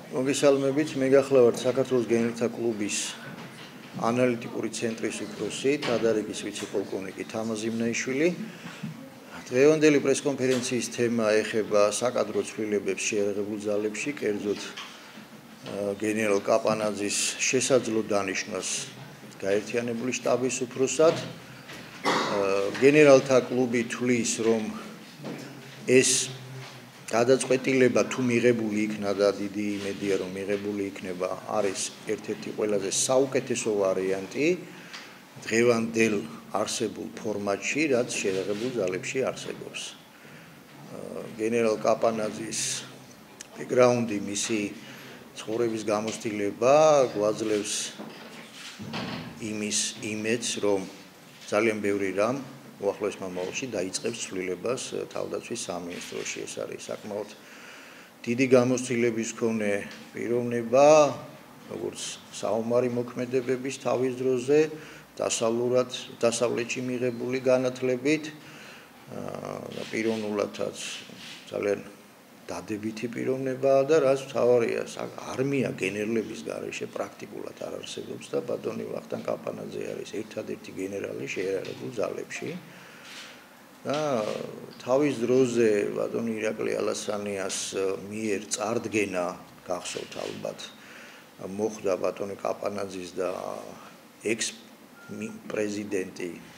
მოგესალმებით, მე გახლავართ საქართველოს გენერალთა კლუბის ანალიტიკური ცენტრის უფროსი, თადარიგის ვიცე-პოლკოვნიკი თამაზ იმნაიშვილი. დღევანდელი პრესკონფერენციის თემა ეხება საკადრო ცვლილებებს შეიარაღებულ ძალებში, კერძოდ გენერალ კაპანაძის შესაძლო დანიშვნას გაერთიანებული შტაბის უფროსად. გენერალთა კლუბი თვლის, რომ ეს გადაწყვეტილება თუ მიღებული იქნა და დიდი იმედია რომ მიღებული იქნება არის ერთ-ერთი ყველაზე საუკეთესო ვარიანტი დღევანდელ არსებულ ფორმატში, რაც შეიარაღებულ ძალებში არსებობს. გენერალ კაპანაძის ბექგრაუნდი, მისი ცხოვრების გამოცდილება გვაძლევს იმის იმედს, რომ ძალიან ბევრი რამ უახლოეს მომავალში დაიწყებს ცვლილებას თავდაცვის სამინისტროში. ეს არის საკმაოდ დიდი გამოცდილების მქონე პიროვნება, როგორც საომარი მოქმედებების თავის დროზე, დასავლეთში მიღებული განათლებით და პიროვნულადაც ძალიან დადებითი პიროვნებაა და რაც მთავარია, არმია გენერლების გარეშე პრაქტიკულად არ არსებობს და ბატონი ვახტანგ კაპანაძე არის ერთადერთი გენერალი შეიარაღებულ ძალებში. და თავის დროზე ბატონი ირაკლი ალასანიას მიერ წარდგენა გახსოვთ ალბათ მოხდა ბატონი კაპანაძის და ექს-პრეზიდენტი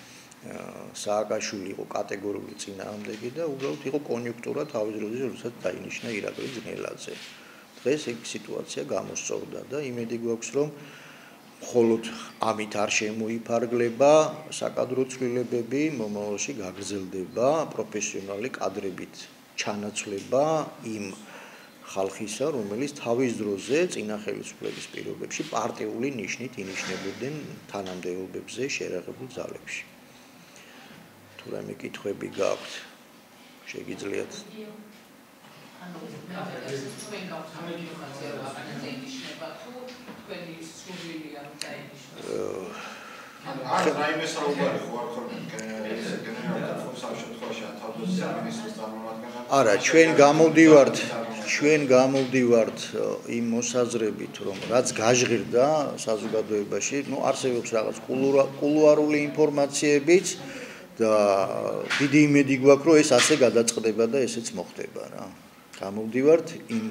სააკაშვილი იყო კატეგორიული წინააღმდეგი და უბრალოდ იყო კონიუნქტურა თავის დროზე, როდესაც დაინიშნა ირაკლი ძნელაძე. დღეს ეგ სიტუაცია გამოსწორდა და იმედი გვაქვს, რომ მხოლოდ ამით არ შემოიფარგლება საკადრო ცვლილებები, მომავალში გაგრძელდება პროფესიონალი კადრებით ჩანაცვლება იმ ხალხისა, რომელიც თავის დროზე წინა ხელისუფლების პირობებში პარტიული ნიშნით ინიშნებოდნენ თანამდებობებზე შეიარაღებულ ძალებში. თუ რამე კითხვები გაქვთ, შეგიძლიათ. არა, ჩვენ გამოვდივართ იმ მოსაზრებით, რომ რაც გაჟღერდა საზოგადოებაში, არსებობს რაღაც კულუარული ინფორმაციებიც და დიდი იმედი გვაქვს, რომ ეს ასე გადაწყდება და ესეც მოხდება რა. გამოვდივართ იმ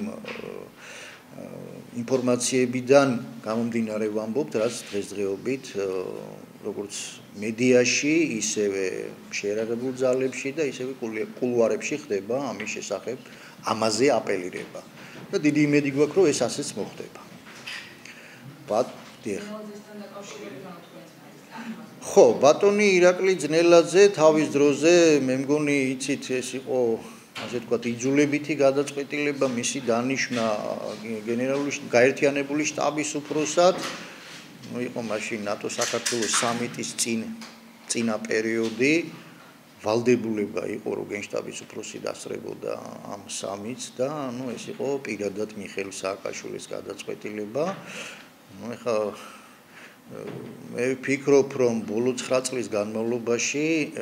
ინფორმაციებიდან გამომდინარე ვამბობთ, რაც დღესდღეობით როგორც მედიაში, ისევე შეიარაღებულ ძალებში და ისევე კულუარებში ხდება ამის შესახებ ამაზე აპელირება. და დიდი იმედი გვაქვს, რომ ეს ასეც მოხდება. ხო, ბატონი ირაკლი ძნელაძე თავის დროზე მე მგონი იცით ეს იყო ასე თქვა იძულებითი გადაწყვეტილება მისი დანიშვნა გაერთიანებული შტაბის უფროსად. იყო მაშინ ნატო საქართველოს სამიტის წინა პერიოდი. ვალდებულება იყო რომ გენშტაბის უფროსი დასწრებოდა ამ სამიტს და ეს იყო პირადად მიხეილ სააკაშვილის გადაწყვეტილება. ეხლა მე ვფიქრობ, რომ ბოლო 9 წლის განმავლობაში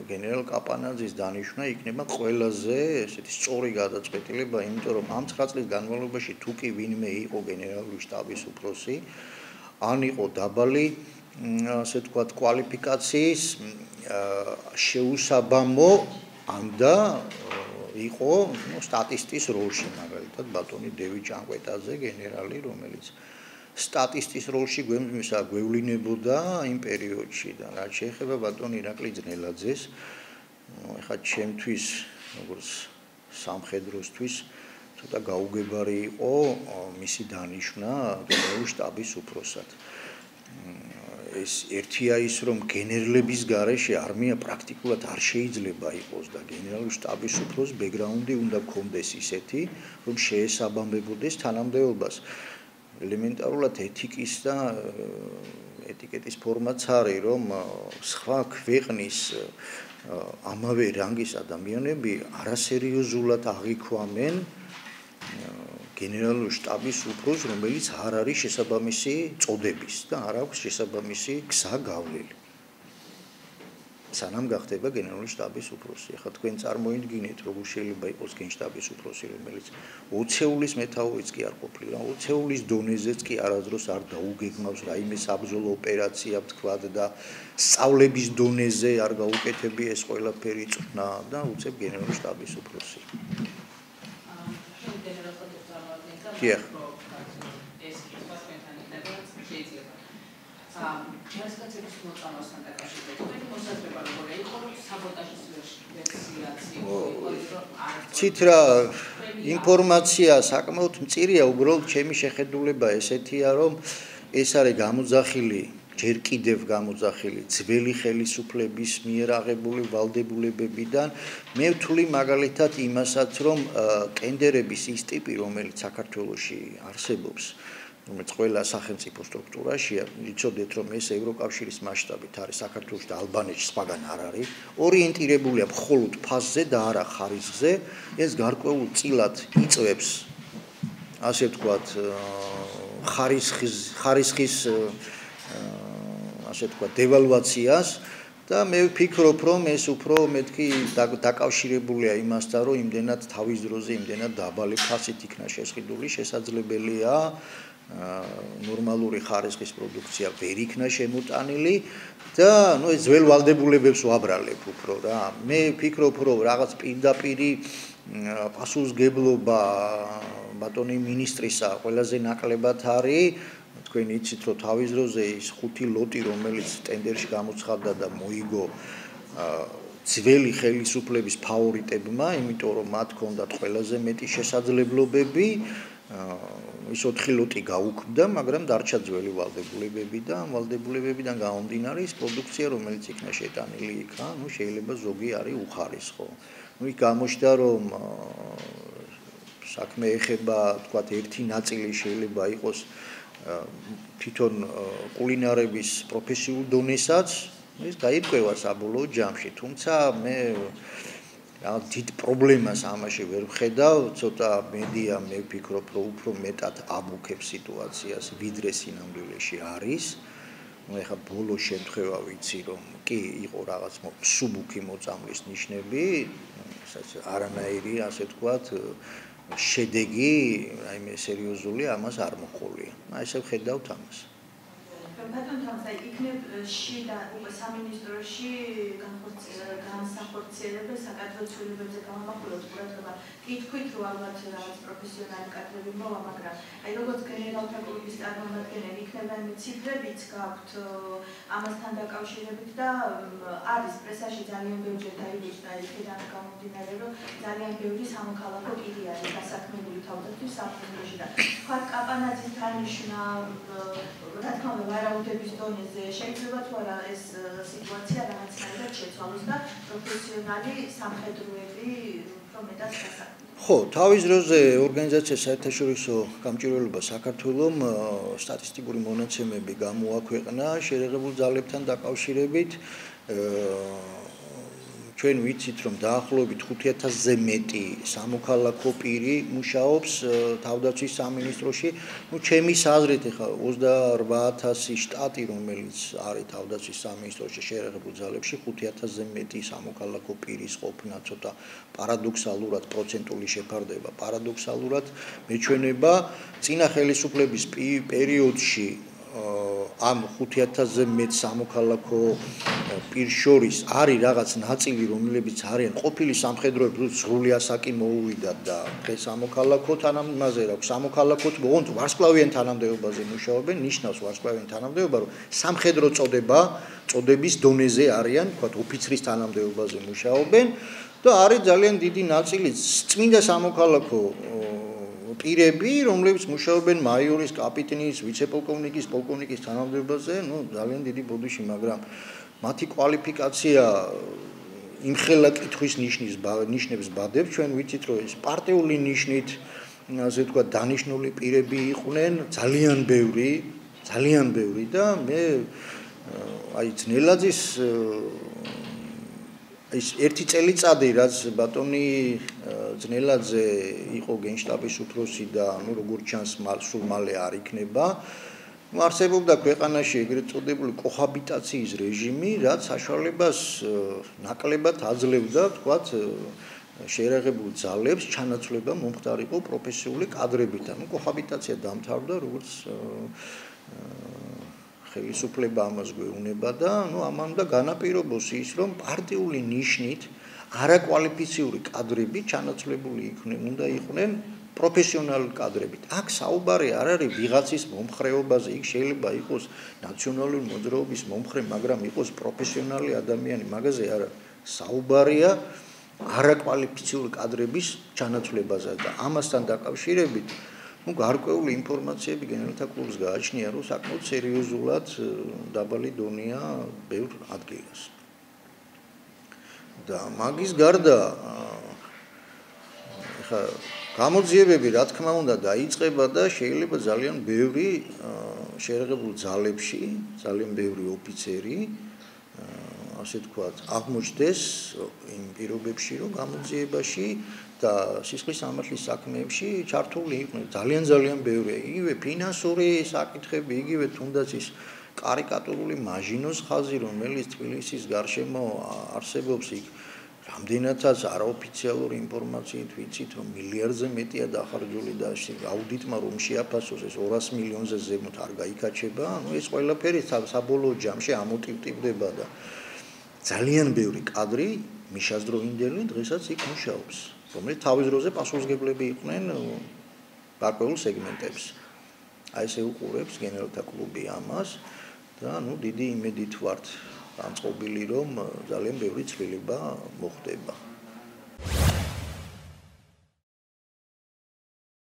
გენერალ კაპანაძის დანიშვნა იქნება ყველაზე ესეთი სწორი გადაწყვეტილება, იმიტომ რომ ამ 9 წლის განმავლობაში თუ კი ვინმე იყო გენერალური შტაბის უფროსი, ან იყო დაბალი ასე ვთქვათ კვალიფიკაციის შეუსაბამო ან და იყო სტატისტის როლში, მაგალითად ბატონი დევიდ ჭანკვეტაძე გენერალი, რომელიც სტატისტის როლში გვევლინებოდა იმ პერიოდში და რაც შეეხება ბატონ ირაკლი ძნელაძეს, ეხლა ჩემთვის როგორც სამხედროსთვის ცოტა გაუგებარი იყო მისი დანიშვნა გენერალური შტაბის უფროსად. ეს ერთია ის, რომ გენერლების გარეშე არმია პრაქტიკულად არ შეიძლება იყოს და გენერალური შტაბის უფროს ბექგრაუნდი უნდა გქონდეს ისეთი, რომ შეესაბამებოდეს თანამდებობას. ელემენტარულად ეთიკის და ეტიკეტის ფორმაც არის, რომ სხვა ქვეყნის ამავე რანგის ადამიანები არასერიოზულად აღიქვამენ გენერალური შტაბის უფროს, რომელიც არ არის შესაბამისი წოდების და არ აქვს შესაბამისი გზა გავლილი. სანამ გახდება გენერალური შტაბის უფროსი. ახლა თქვენ წარმოიდგინეთ, როგორ შეიძლება იყოს გენშტაბის უფროსი, რომელიც ოცეულის მეთაურიც კი არ ყოფილა, ოცეულის დონეზეც კი არასდროს არ დაუგეგმავს რაიმე საბრძოლო ოპერაცია, ვთქვათ და სწავლების დონეზე არ გაუკეთებია ეს ყველაფერი წვნა და უწევ გენერალური შტაბის უფროსი. ჯარისკაცების მოწამვასთან დაკავშირებით თქვენი მოსაზრება როგორია იყო რომ საბოტაჟის ვერსია ცით რა ინფორმაცია საკმაოდ მწირია უბრალოდ ჩემი შეხედულება ესეთია რომ ეს არის გამოძახილი ჯერ კიდევ გამოძახილი ძველი ხელისუფლების მიერ აღებული ვალდებულებებიდან მე ვთვლი მაგალითად იმასაც რომ ტენდერების ის ტიპი რომელიც საქართველოში არსებობს რომელიც ყველა სახელმწიფო სტრუქტურაშია, იცოდეთ რომ ეს ევროკავშირის მასშტაბით არის საქართველოში და ალბანეთში სხვაგან არ არის, ორიენტირებულია მხოლოდ ფასზე და არა ხარისხზე, ეს გარკვეულ წილად იწვევს ასე ვთქვათ ხარისხის ასე ვთქვათ დევალვაციას და მე ვფიქრობ რომ ეს უფრო მეთქი დაკავშირებულია იმასთან რომ იმდენად თავის დროზე იმდენად დაბალი ფასით იქნა შესყიდული შესაძლებელია ნორმალური ხარისხის პროდუქცია ვერ იქნა შემოტანილი და ნუ ეს ძველ ვალდებულებებს ვაბრალებ უფრო რა მე ვფიქრობ რომ რაღაც პირდაპირი პასუხისგებლობა ბატონი მინისტრისა ყველაზე ნაკლებად არის თქვენ იცით რომ თავის დროზე ის 5 ლოტი რომელიც ტენდერში გამოცხადდა და მოიგო ძველი ხელისუფლების ფავორიტებმა იმიტომ რომ მათ ჰქონდათ ყველაზე მეტი შესაძლებლობები ის 4 ლოტი გაუქმდა, მაგრამ დარჩა ძველი ვალდებულებები და ამ ვალდებულებებიდან გამომდინარე ის პროდუქცია, რომელიც იქნა შეტანილი იქა, ну შეიძლება ზოგი არის უხარისხო. ну იქ გამოჩნდა რომ საქმე ეხება, თქვათ, ერთი ნაწილი შეიძლება იყოს თვითონ კულინარების პროფესიულ დონესაც, ეს გაიწევა საბოლოო ჯამში, თუმცა მე დიდ პრობლემას ამაში ვერ ვხედავ, ცოტა მედია მე ვფიქრობ, რომ უფრო მეტად აბუქებს სიტუაციას, ვიდრე სინამდვილეში არის. ну ეხა ბოლო შემთხვევა ვიცი, რომ კი იყო რაღაც სუბუქი მოწამვლის ნიშნები, არანაირი, ასე ვთქვათ, შედეგი, რაიმე სერიოზული ამას არ მოყოლია. ესე ვხედავთ ამას. ბატონ თამსა იქნებ შიდა უკვე სამინისტროში განსახორციელება საქართველოს ცვლილებებზე გამომახვილოთ ყურადღება კითხვით რომ ალბათ რაღაც პროფესიონალი კადრები მოვა მაგრამ აი როგორც გენერალთა კლუბის წარმომადგენელი იქნება იმ ციფრებიც გაქვთ ამასთან დაკავშირებით და არის პრესაში ძალიან ბევრი დაიბეჭდა იქიდან გამომდინარე რომ ძალიან ბევრი სამოქალაქო კიდე არის დასაქმებული თავდაცვის საფუძველში და თქვა კაპანაძის თარნიშნა რა თქმა უნდა ვარაუდების დონეზე შეიძლება თუ არა ეს სიტუაცია რაღაცნაირად შეცვალოს და პროფესიონალი სამხედროები უფრო მეტად დასაქმებულნი. ხო, თავის დროზე ორგანიზაცია საერთაშორისო გამჭირველობა საქართველოს სტატისტიკური მონაცემები გამოაქვეყნა შეერაღებულ ძალებთან დაკავშირებით ჩვენ ვიცით რომ დაახლოებით 5000-ზე მეტი სამოქალაქო პირი მუშაობს თავდაცვის სამინისტროში. ну ჩემის აზრით ახლა 28000 შტატი რომელიც არის თავდაცვის სამინისტროში შეერაღებულ ძალებში 5000-ზე მეტი სამოქალაქო პირის ყოფნა ცოტა პარადოქსალურად პროცენტული შეფარდება პარადოქსალურად მეჩვენება წინა ხელისუფლების პერიოდში ამ 5000-ზე მეტ სამოქალაქო პირ შორის არის რაღაც ნაწილი რომლებიც არიან ყოფილი სამხედროების სრული ასაკი მოუვიდათ და დღეს სამოქალაქო თანამდებობაზე რა სამოქალაქოთ მოონთ ვარსკვლავიან თანამდებობაზე მუშაობენ ნიშნავს ვარსკვლავიან თანამდებობა რომ სამხედრო წოდების დონეზე არიან თქვათ ოფიცრის თანამდებობაზე მუშაობენ და არის ძალიან დიდი ნაწილი წმინდა სამოქალაქო პირები, რომლებიც მუშაობენ მაიორის, კაპიტნის, ვიცე-პოლკოვნიკის, პოლკოვნიკის თანამდებობაზე, ну, ძალიან დიდი ბოდიში, მაგრამ მათი კვალიფიკაცია იმხელა კითხვის ნიშნებს ბადებს, ჩვენ ვიცით, რომ ეს პარტიული ნიშნით, ასე ვთქვათ, დანიშნული პირები იყვნენ, ძალიან ბევრი და მე აი ძნელაძის ის ერთი წელიწადი რაც ბატონი ძნელაძე იყო გენშტაბის უფროსი და ну როგორც ჩანს სულ მალე არ იქნება ну არსებობდა ქვეყანაში ეგრეთ წოდებული კოჰაბიტაციის რეჟიმი, რაც საშუალებას ნაკლებად აძლევდა, თქვათ, შეერაღებულ ძალებს ჩანაცვლება მომხდარიყო პროფესიული კადრებით. ანუ კოჰაბიტაცია დამთავრდა, როგორც ხელისუფლება ამას გვეუბნება და ну ამან და განაპირობოს ის, რომ პარტიული ნიშნით არაკვალიფიციური კადრები ჩანაცვლებული უნდა იყვნენ პროფესიონალური კადრებით. აქ საუბარი არ არის ვიღაცის მომხრეობაზე, იქ შეიძლება იყოს ნაციონალური მოძრაობის მომხრე, მაგრამ იყოს პროფესიონალი ადამიანი, მაგაზე არა. საუბარია არაკვალიფიციური კადრების ჩანაცვლებაზე და ამასთან დაკავშირებით ну გარკვეული ინფორმაციები გენერალთა კლუბს გააჩნია, რომ საკმაოდ სერიოზულად დაბალი დონეა ბევრ ადგილას. და მაგის გარდა ხა გამოძიებები რა თქმა უნდა დაიწყება და შეიძლება ძალიან ბევრი შეერაღებულ ძალებში, ძალიან ბევრი ოფიცერი ასე თქვათ, აღმოჩნდეს იმ პირობებში, რომ გამოძიებაში და სისხლის სამართლის საქმეებში ჩართული იყვნენ ძალიან ბევრი, იგივე ფინანსური საკითხები, იგივე თუნდაც ის კარიკატურული მაჟინოს ხაზი, რომელიც თბილისის გარშემო არსებობს იქ, რამდენადაც არაოფიციალური ინფორმაციით ვიცით, რომ მილიარდზე მეტია დახარჯული და აუდიტმა რომ შეაფასოს ეს 200 მილიონზე ზემოთ არ გაიქაჩება, ანუ ეს ყველაფერი საბოლოო ჯამში ამოტივტივდება და ძალიან ბევრი კადრი მიშაზდროინდელი დღესაც იქ მუშაობს, რომელიც თავის დროზე პასუხისმგებლები იყვნენ გარკვეულ სეგმენტებს. აი ესე უყურებს გენერალთა კლუბი ამას და ну დიდი იმედით ვართ განწყობილი რომ ძალიან ბევრი ცვლილება მოხდება.